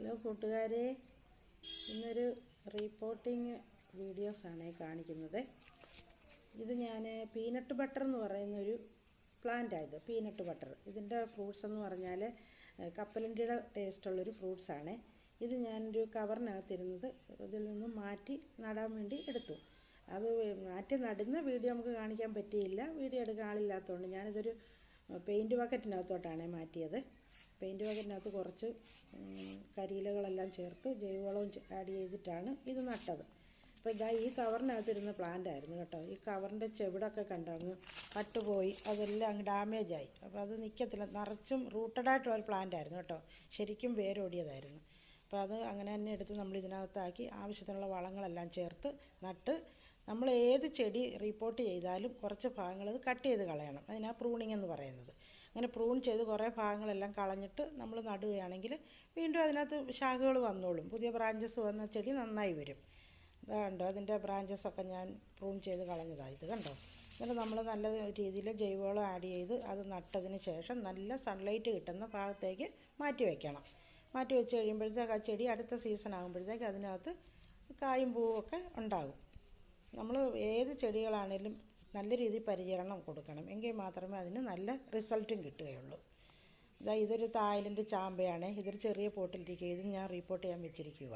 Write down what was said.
Hello കൂട്ടുകാരെ, ഇന്നൊരു reporting വീഡിയോസാണ് കാണിക്കുന്നത്. ഇത് ഞാൻ പീനട്ട് ബട്ടർ എന്ന് പറയുന്നൊരു പ്ലാന്റായത്. പീനട്ട് ബട്ടർ ഇതിൻ്റെ ഫ്രൂട്ട്സ് എന്ന് പറഞ്ഞാൽ കപ്പലണ്ടിയുടെ ടേസ്റ്റുള്ളൊരു ഫ്രൂട്ട്സാണ്. ഇത് ഞാനൊരു കവറിനകത്തിരുന്നത് ഇതിൽ നിന്നും മാറ്റി നടാൻ വേണ്ടി എടുത്തു. അത് മാറ്റി നടുന്ന വീഡിയോ നമുക്ക് കാണിക്കാൻ പറ്റിയില്ല, വീഡിയോ എടുക്കാൻ ആളില്ലാത്തതുകൊണ്ട്. ഞാനിതൊരു പെയിൻറ്റ് ബക്കറ്റിനകത്തോട്ടാണ് മാറ്റിയത്. പെയിൻറ്റ് ബക്കറ്റിനകത്ത് കുറച്ച് കരിയിലകളെല്ലാം ചേർത്ത് ജൈവവളവും ആഡ് ചെയ്തിട്ടാണ് ഇത് നട്ടത്. അപ്പോൾ ഇതാ ഈ കവറിനകത്തിരുന്ന പ്ലാന്റ് ആയിരുന്നു കേട്ടോ. ഈ കവറിൻ്റെ ചെവിടൊക്കെ കണ്ടോ അങ്ങ് പട്ടുപോയി, അതെല്ലാം അങ്ങ് ഡാമേജായി. അപ്പോൾ അത് നിൽക്കത്തില്ല, നിറച്ചും റൂട്ടഡായിട്ടുള്ള ഒരു പ്ലാന്റ് ആയിരുന്നു കേട്ടോ. ശരിക്കും വേരോടിയതായിരുന്നു. അപ്പോൾ അത് അങ്ങനെ തന്നെ എടുത്ത് നമ്മൾ ഇതിനകത്താക്കി ആവശ്യത്തിനുള്ള വളങ്ങളെല്ലാം ചേർത്ത് നട്ട്. നമ്മൾ ഏത് ചെടി റിപ്പോർട്ട് ചെയ്താലും കുറച്ച് ഭാഗങ്ങൾ അത് കട്ട് ചെയ്ത് കളയണം. അതിനാ പ്രൂണിങ് എന്ന് പറയുന്നത്. അങ്ങനെ പ്രൂൺ ചെയ്ത് കുറേ ഭാഗങ്ങളെല്ലാം കളഞ്ഞിട്ട് നമ്മൾ നടുകയാണെങ്കിൽ വീണ്ടും അതിനകത്ത് ശാഖകൾ വന്നോളും. പുതിയ ബ്രാഞ്ചസ് വന്ന ചെടി നന്നായി വരും. ഇതാ കണ്ടോ, അതിൻ്റെ ബ്രാഞ്ചസൊക്കെ ഞാൻ പ്രൂൺ ചെയ്ത് കളഞ്ഞതാണ്. ഇത് കണ്ടോ. എന്നിട്ട് നമ്മൾ നല്ല രീതിയിൽ ജൈവവളം ആഡ് ചെയ്ത് അത് നട്ടതിന് ശേഷം നല്ല സൺലൈറ്റ് കിട്ടുന്ന ഭാഗത്തേക്ക് മാറ്റി വയ്ക്കണം. മാറ്റി വെച്ച് കഴിയുമ്പോഴത്തേക്ക് ആ ചെടി അടുത്ത സീസൺ ആകുമ്പോഴത്തേക്ക് അതിനകത്ത് കായും പൂവൊക്കെ ഉണ്ടാകും. നമ്മൾ ഏത് ചെടികളാണേലും നല്ല രീതിയിൽ പരിചരണം കൊടുക്കണം, എങ്കിൽ മാത്രമേ അതിന് നല്ല റിസൾട്ടും കിട്ടുകയുള്ളൂ. ഇതൊരു തായ്ലൻഡ് ചാമ്പയാണ്. ഇതൊരു ചെറിയ പോട്ടിലിരിക്കുക. ഇത് ഞാൻ റിപ്പോർട്ട് ചെയ്യാൻ വെച്ചിരിക്കുക.